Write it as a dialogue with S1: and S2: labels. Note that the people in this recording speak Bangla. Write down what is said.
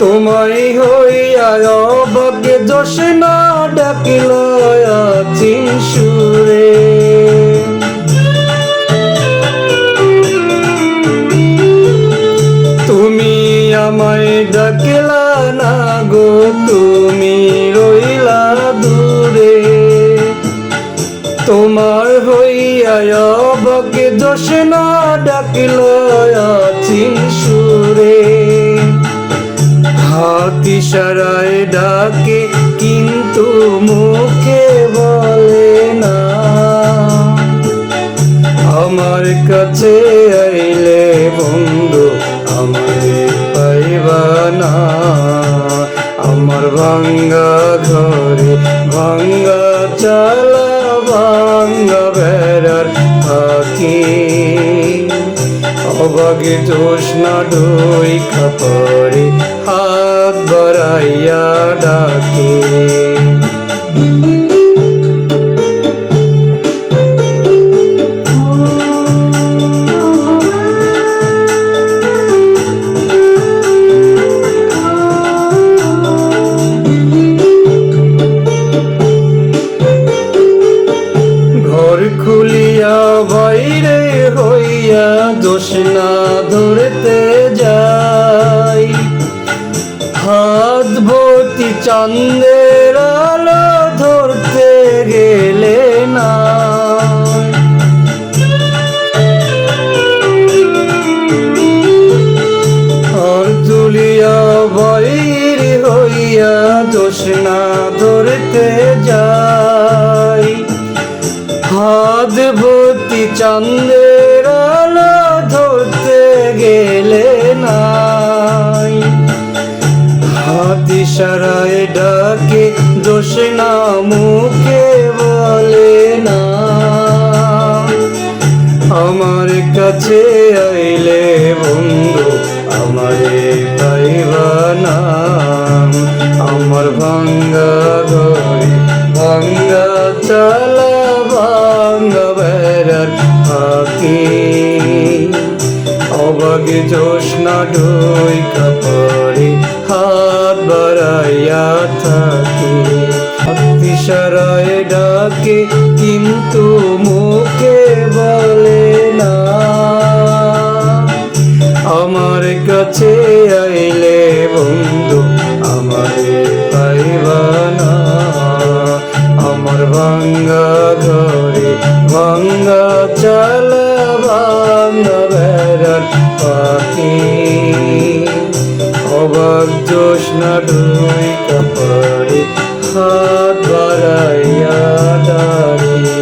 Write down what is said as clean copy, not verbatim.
S1: তোমায় হইয়া অবাকে জোসনা ডাকিল চিন সুরে। তুমি আমায় ডাকিলা না গো, তুমি রইলা দূরে। তোমার হইয়া অবাকে জোসনা ডাকিল চিন সুরে। হাত ইশারায় ডাকে কিন্তু মুখে বলে না, আমার কাছে আইলে বন্ধু আমারে পাইবা না। আমার ভাঙ্গা ঘরে ভাঙ্গা চালা ভাঙ্গা বেড়ার ফাঁকি, অবাগে জোসনা ডই খাপরে হাত বাড়াইয়া ডাকে। ঘর খুলিয়া বাইরে হইয়া জোসনা ধরতে যাই, হাত ভর্তি চাঁদের আলো ধরতে গেলে না। ঘর তুলিয়া বাইরে হইয়া জোসনা ধরতে যাই, হাত ভর্তি চাঁদের আলো ধরতে গেলে নাই। হাত ইশারায় ডাকে জোসনা মুখে বলে না, আমার কাছে আইলে বন্ধু আমারে পাইবা না। আমার ভাঙ্গা ঘরে ভাঙ্গা চালা ভাঙ্গা বেড়ার ফাঁকি, অবাগে জোসনা ডই কাপড়ে হাত বাড়াইয়া থাকি। ইশারায় ডাকে কিন্তু মুখে বলে না, আমার কাছে আইলে বন্ধু আমারে পাইবা না। আমার ভাঙ্গা ঘরে ভাঙ্গা চালা ভাঙ্গা বেড়ার পাখি, অবাক জোসনা ডুই কাপড়ে হাত বাড়াইয়া ডাকে।